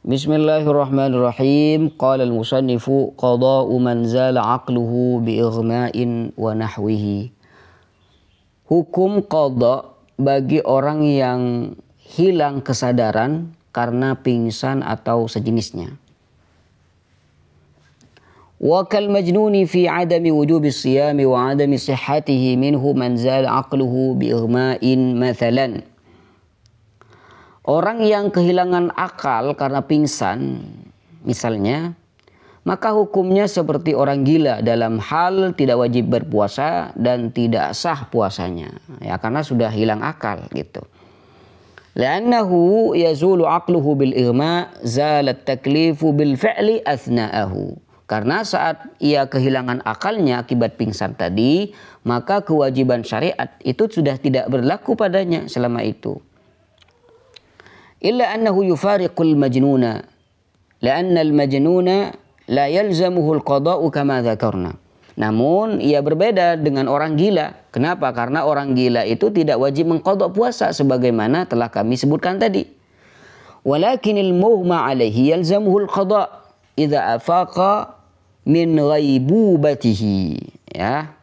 Bismillahirrahmanirrahim. Qala al-musannifu qada'u man zala aqluhu bi ighma'in wa nahwihi. Hukum qada bagi orang yang hilang kesadaran karena pingsan atau sejenisnya. Wa kal majnuni fi adami wujubi siyami wa adami sihhatihi minhu man zala aqluhu bi ighma'in mathalan. Orang yang kehilangan akal karena pingsan, misalnya, maka hukumnya seperti orang gila dalam hal tidak wajib berpuasa dan tidak sah puasanya. Ya, karena sudah hilang akal gitu. Li'annahu yazulu aqluhu bil ighma, zalat taklifu bil fi'li athna'ahu. Karena saat ia kehilangan akalnya akibat pingsan tadi, maka kewajiban syariat itu sudah tidak berlaku padanya selama itu. Illa annahu yufariqul majnuna la'anna al-majnuna la yalzamuhu al-qada'u kama dzakarna. Namun ia berbeda dengan orang gila. Kenapa? Karena orang gila itu tidak wajib mengqada' puasa sebagaimana telah kami sebutkan tadi. Walakinil mughma 'alaihi yalzamuhu al-qada' idza afaqa min ghaibubatihi. Ya.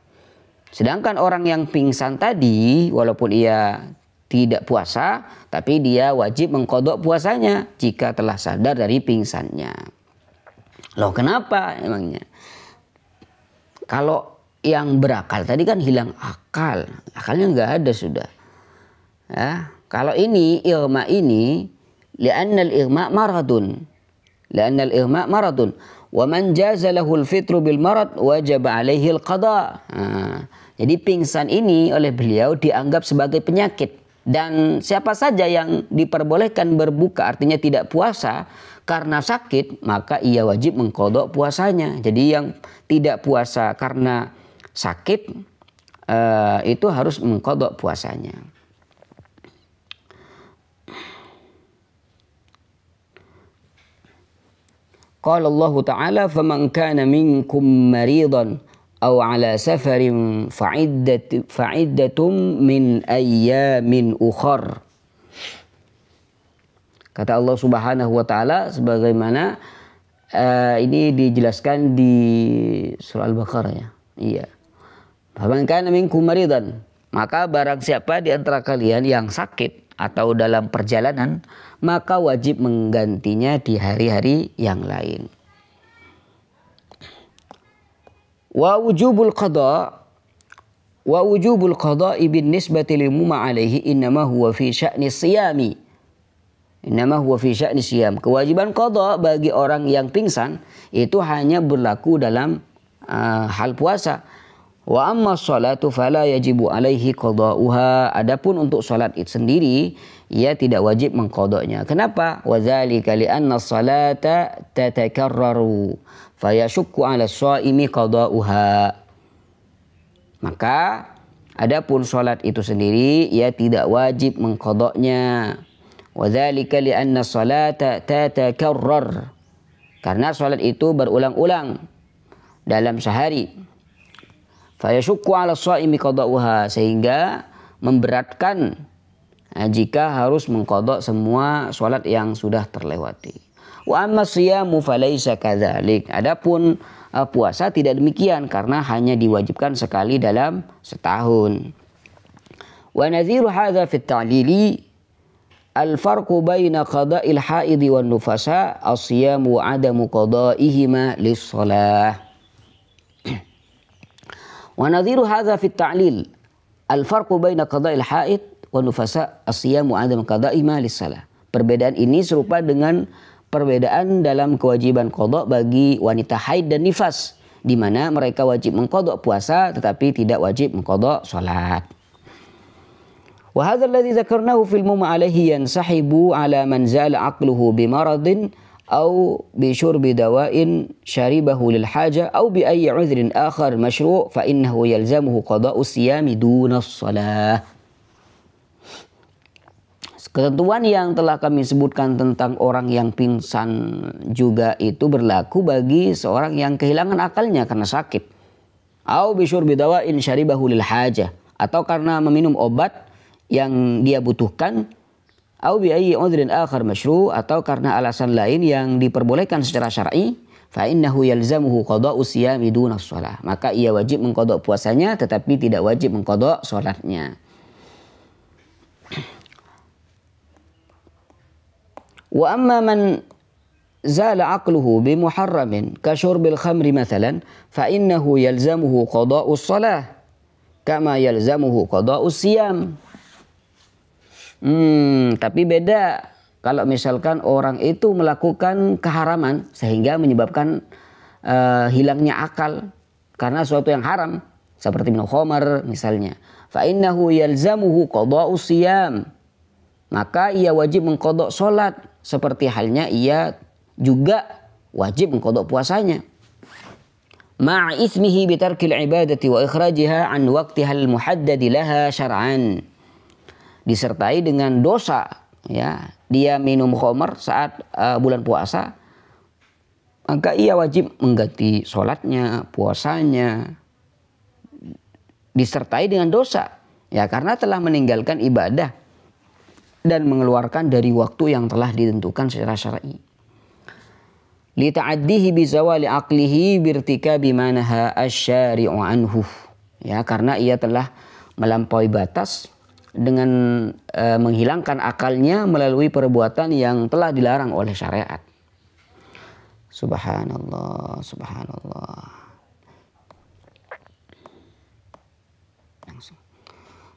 Sedangkan orang yang pingsan tadi walaupun ia tidak puasa, tapi dia wajib mengqada' puasanya jika telah sadar dari pingsannya. Loh, kenapa emangnya? Kalau yang berakal tadi kan hilang akal, akalnya nggak ada sudah. Ya, kalau ini ighma ini, li'annal ighma maradun, wa man jaza lahul fitru bil marad wajib alaihi al-qada'. Jadi pingsan ini oleh beliau dianggap sebagai penyakit. Dan siapa saja yang diperbolehkan berbuka artinya tidak puasa karena sakit, maka ia wajib mengqada' puasanya. Jadi yang tidak puasa karena sakit itu harus mengqada' puasanya. Qala Allah Ta'ala faman kana minkum maridan aw ala safarin fa'iddatum min ayyamin ukhar. Kata Allah Subhanahu wa taala sebagaimana ini dijelaskan di surah Al-Baqarah ya. Iya. Faman kana minkum maridan, maka barang siapa di antara kalian yang sakit atau dalam perjalanan, maka wajib menggantinya di hari-hari yang lain. Wa wujubul qada'i bin nisbati limuma alaihi innama huwa fi sya'ni siyami. Kewajiban qada' bagi orang yang pingsan itu hanya berlaku dalam hal puasa. Wa amma sholatu fala yajibu alaihi qada'uha. Adapun untuk salat itu sendiri ia tidak wajib mengqada'nya. Kenapa? Wa dzalika li'anna sholata tatakarraru fayashukku 'ala shaimi qada'uha. Maka adapun salat itu sendiri ia tidak wajib mengqada'nya. Wa dzalika li'anna sholata tatakarrar. Karena salat itu berulang-ulang dalam sehari. Fayashukku 'ala shaimi qada'uha, sehingga memberatkan jika harus mengqada' semua salat yang sudah terlewati. Wa amma siyamu falaysa kadzalik. Adapun puasa tidak demikian karena hanya diwajibkan sekali dalam setahun. Wa nadhiru hadza fi at-ta'lili al-farqu baina qada'il haidhi wan nufasa as-siyamu wa 'adamu qada'ihima lis-shalah. Wa nadhiru hadza fi at-ta'lil al-farqu baina qada'il haid wan nufasa as-siyamu wa 'adamu qada'ihima lis-shalah. Perbedaan ini serupa dengan perbedaan dalam kewajiban qada' bagi wanita haid dan nifas, di mana mereka wajib mengqada' puasa tetapi tidak wajib mengqada' salat. Wa hadzal ladzi dzakarnahu fil mumma alaihi yansahibu ala man zala aqluhu bi maradin aw bi syurbi dawa'in syaribahu lil haja aw bi ayyi 'udhrin akhar masyru' fa innahu yalzamuhu qada'u siyami duna shalah. Ketentuan yang telah kami sebutkan tentang orang yang pingsan juga itu berlaku bagi seorang yang kehilangan akalnya karena sakit. Au bisyurbi dawa'in syaribahu lil hajah, atau karena meminum obat yang dia butuhkan Au bi ayyi udhrin akhar masyru', atau karena alasan lain yang diperbolehkan secara syar'i, fa innahu yalzamuhu qada'u siyami duna shalah. Maka ia wajib mengqada' puasanya tetapi tidak wajib mengqada' salatnya. Wa amma man zala aqluhu bi muharramin ka syurbil khamri mathalan fa innahu yalzamuhu qada'u shalah kama yalzamuhu qada'u siyam. Tapi beda kalau misalkan orang itu melakukan keharaman sehingga menyebabkan hilangnya akal karena sesuatu yang haram seperti minum khamar misalnya. Fa innahu yalzamuhu qada'u siyam. Maka ia wajib mengqada' salat seperti halnya ia juga wajib mengqada' puasanya. Ma'a itsmihi bi tarkil ibadati wa ikhrajiha an waqtiha al-muhaddad laha syar'an. Disertai dengan dosa, ya, dia minum khamar saat bulan puasa, maka ia wajib mengganti sholatnya, puasanya, disertai dengan dosa, ya, karena telah meninggalkan ibadah dan mengeluarkan dari waktu yang telah ditentukan secara syar'i. Li ta'addihi bi zawali aqlihi birtikabi ma naha asy-syari'u anhu, ya, karena ia telah melampaui batas dengan menghilangkan akalnya melalui perbuatan yang telah dilarang oleh syariat. Subhanallah, subhanallah.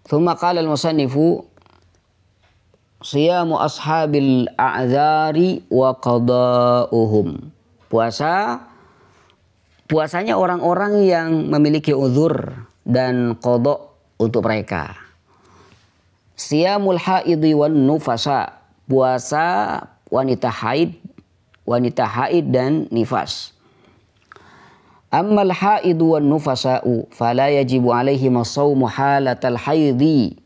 Thumma qala al-musannifu siyamu ashabil a'dzari wa qada'uhum. Puasanya orang-orang yang memiliki uzur dan qada' untuk mereka. Siyamul haidhi wan nufasa, puasa wanita haid dan nifas. Ammal haidu wan nufasa'u fala yajibu alaihim as-shaumu halatal haidhi.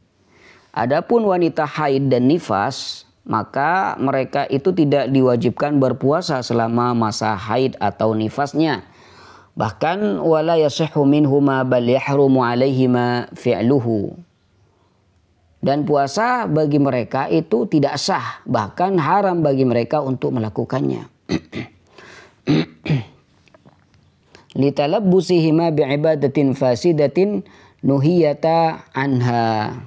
Adapun wanita haid dan nifas, maka mereka itu tidak diwajibkan berpuasa selama masa haid atau nifasnya. Bahkan wala yasihhu minhuma bal yahrumu alaihima fi'luhu. Dan puasa bagi mereka itu tidak sah, bahkan haram bagi mereka untuk melakukannya. Litalabbusihima bi'ibadatin fasidatin nuhiyata anha.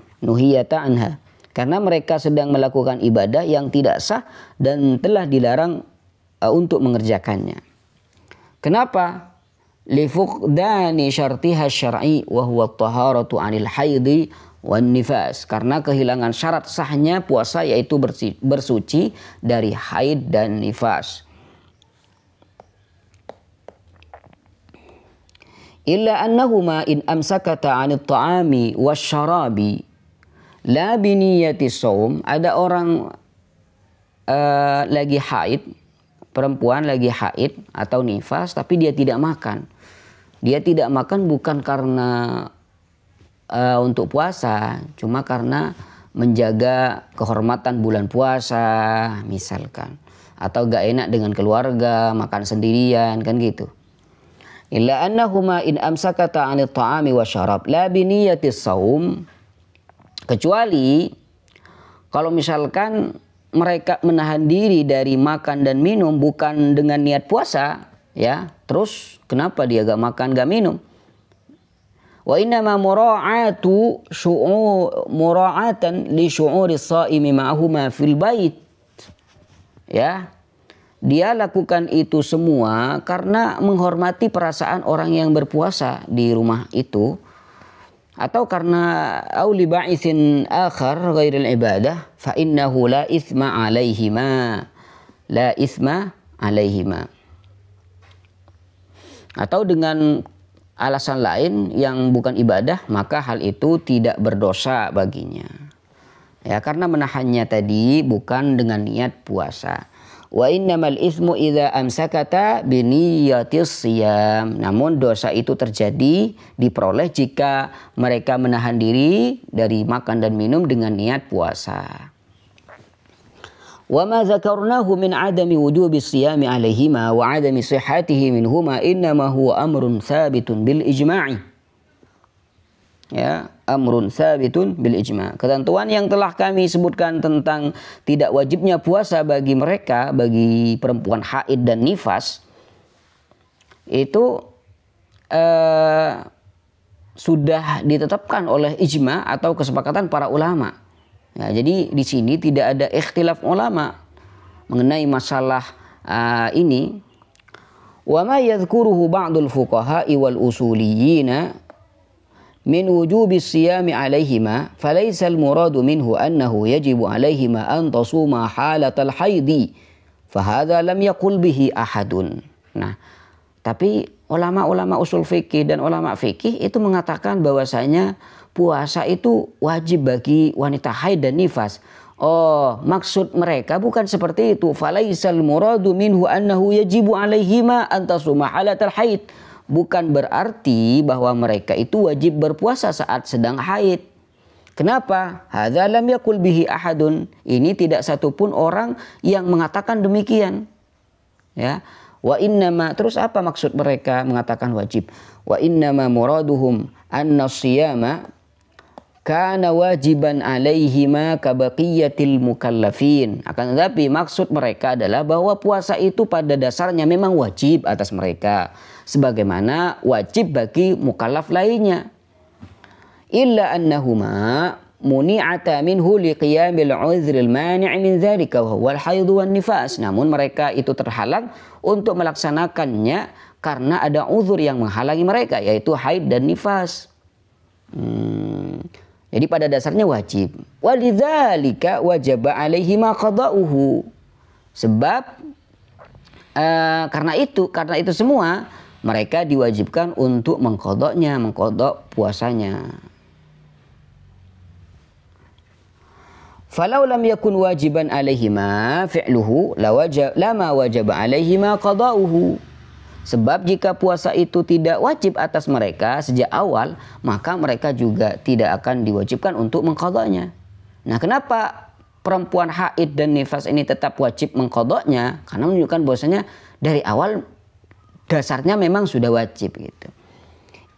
Karena mereka sedang melakukan ibadah yang tidak sah dan telah dilarang untuk mengerjakannya. Kenapa? Lifuqdani syartiha syar'i wa huwa at-taharatu 'anil haidhi wan nifas, karena kehilangan syarat sahnya puasa yaitu bersuci dari haid dan nifas. Illa annahuma in amsakata 'anit ta'ami wasyarabi la biniyati shaum. Ada orang lagi haid, perempuan lagi haid atau nifas tapi dia tidak makan. Dia tidak makan bukan karena untuk puasa, cuma karena menjaga kehormatan bulan puasa misalkan, atau gak enak dengan keluarga, makan sendirian kan gitu. Illa annahuma in amsakata 'anil ta'ami wasyarab la biniyati shaum, kecuali kalau misalkan mereka menahan diri dari makan dan minum bukan dengan niat puasa, ya, terus kenapa dia gak makan gak minum? Wa innama mura'atan li syu'uri shaimi ma'ahuma fil bait. Ya. Dia lakukan itu semua karena menghormati perasaan orang yang berpuasa di rumah itu, atau karena auli ba'itsin akhar ghairil ibadah fa innahu la itsma 'alaihima. Atau dengan alasan lain yang bukan ibadah, maka hal itu tidak berdosa baginya. Ya, karena menahannya tadi bukan dengan niat puasa. Wa innamal itsmu idza amsakata bi niyyatis shiyam. Namun dosa itu terjadi diperoleh jika mereka menahan diri dari makan dan minum dengan niat puasa. Wa ma dzakarnahu min 'adami wujubi shiyami 'alaihima wa 'adami sihhatihi minhuma innama huwa amrun tsabitun bil ijma'i. Ya, amrun sabitun bil ijma. Ketentuan yang telah kami sebutkan tentang tidak wajibnya puasa bagi mereka, bagi perempuan haid dan nifas, itu sudah ditetapkan oleh ijma atau kesepakatan para ulama. Ya, jadi di sini tidak ada ikhtilaf ulama mengenai masalah ini. Wa ma yadhkuruhu ba'dul fuqaha'i wal usuliyyin min wujubi siyami alaihima falaysa al-muradu minhu annahu yajibu alaihima an tasuma halatal haidi fahadha lam yaqul bihi ahadun. Nah, tapi ulama-ulama usul fikih dan ulama fikih itu mengatakan bahwasanya puasa itu wajib bagi wanita haid dan nifas. Oh, maksud mereka bukan seperti itu. Falaisal muradu minhu annahu yajibu alaihima an tasuma halatal haid. Bukan berarti bahwa mereka itu wajib berpuasa saat sedang haid. Kenapa? Hadza lam yakul bihi ahadun. Ini tidak satupun orang yang mengatakan demikian. Ya. Wa innama, terus apa maksud mereka mengatakan wajib? Wa innama muraduhum anna siyama kana wajiban alaihima kabaqiyatil mukallafin. Akan tetapi maksud mereka adalah bahwa puasa itu pada dasarnya memang wajib atas mereka, sebagaimana wajib bagi mukallaf lainnya. Illa annahuma muni'ata minhu liqiyamil uzril mani' min dzalika wa huwal haid wan nifas. Namun mereka itu terhalang untuk melaksanakannya karena ada uzur yang menghalangi mereka, yaitu haid dan nifas. Jadi pada dasarnya wajib. Walidzalika wajaba alaihima qada'uhu. Sebab karena itu semua mereka diwajibkan untuk mengqadha puasanya. Falau lam yakun wajiban alaihima fi'luhu lama wajaba alaihima qada'uhu. Sebab jika puasa itu tidak wajib atas mereka sejak awal, maka mereka juga tidak akan diwajibkan untuk mengqadhanya. Nah, kenapa perempuan haid dan nifas ini tetap wajib mengqadhanya? Karena menunjukkan bahwasanya dari awal dasarnya memang sudah wajib gitu.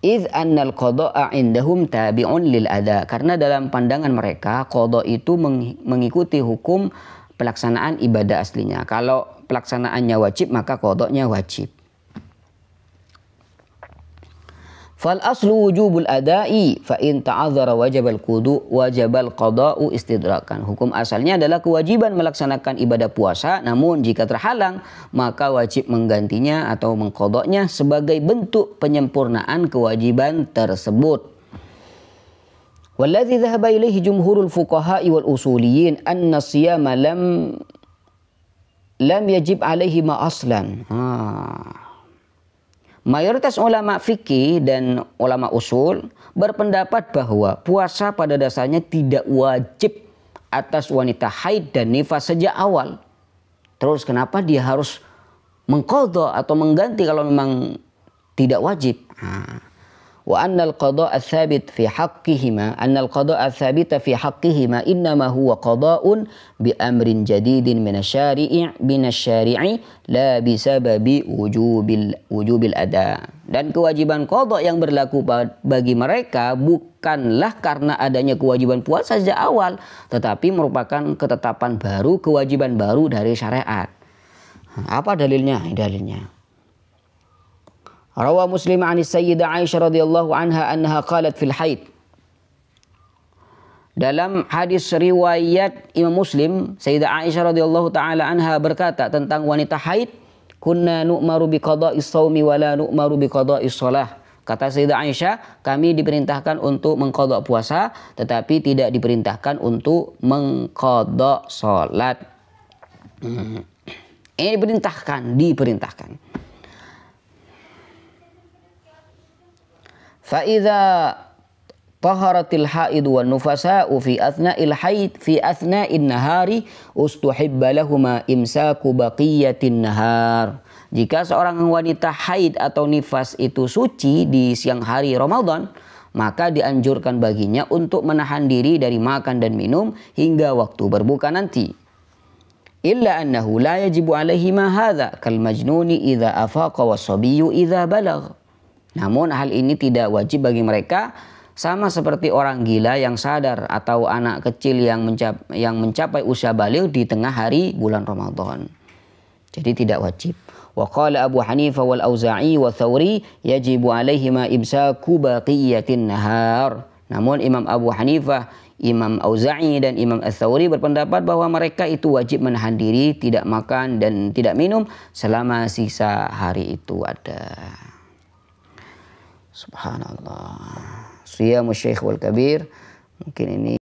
Idz annal qada'a indahum tabi'un lil ada. Karena dalam pandangan mereka qadha itu mengikuti hukum pelaksanaan ibadah aslinya. Kalau pelaksanaannya wajib, maka qadhanya wajib. Fal aslu wujubul adai fa in ta'adzara wajabal qada'u istidrakan. Hukum asalnya adalah kewajiban melaksanakan ibadah puasa, namun jika terhalang maka wajib menggantinya atau mengqadanya sebagai bentuk penyempurnaan kewajiban tersebut. Walladzi dhahaba ilaihi jumhurul fuqaha'i wal usuliyyin anna siyama lam yajib alaihi ma aslan. Mayoritas ulama fikih dan ulama usul berpendapat bahwa puasa pada dasarnya tidak wajib atas wanita haid dan nifas sejak awal. Terus kenapa dia harus mengqadha atau mengganti kalau memang tidak wajib? Wa annal qada'a tsabit fi haqqihima innama huwa qada'un bi amrin jadidin minasyari'i la bisababi wujubil ada. Dan kewajiban qada' yang berlaku bagi mereka bukanlah karena adanya kewajiban puasa sejak awal, tetapi merupakan ketetapan baru, kewajiban baru dari syariat. Apa dalilnya? Dalilnya Rawa Muslim an Sayyidah Aisyah radhiyallahu anha annaha qalat fil haid. Dalam hadis riwayat Imam Muslim, Sayyidah Aisyah radhiyallahu taala anha berkata tentang wanita haid, kunna nu'maru bi qada'is shaumi wa la nu'maru bi qada'is shalah. Kata Sayyidah Aisyah, kami diperintahkan untuk mengqadha puasa tetapi tidak diperintahkan untuk mengqadha salat. Ini diperintahkan. Fa'idha taharatil haid wan nufasa'u fi athna'in nahari ustuhibba lahuma imsaku baqiyatin nahar. Jika seorang wanita haid atau nifas itu suci di siang hari Ramadan, maka dianjurkan baginya untuk menahan diri dari makan dan minum hingga waktu berbuka nanti. Illa annahu la yajibu alaihi ma hadza kal majnuni idza afaqa was sabiyyu idza balagha. Namun hal ini tidak wajib bagi mereka sama seperti orang gila yang sadar atau anak kecil yang mencapai usia baligh di tengah hari bulan Ramadan. Jadi tidak wajib. Wa qala Abu Hanifah wal Auza'i wa Thawri yajibu alaihima imsaku baqiyatin nahar. Namun Imam Abu Hanifah, Imam Auza'i dan Imam Ats-Tsauri berpendapat bahwa mereka itu wajib menahan diri, tidak makan dan tidak minum selama sisa hari itu ada. Subhanallah. Siyamu Syekh wal Kabir. Mungkin ini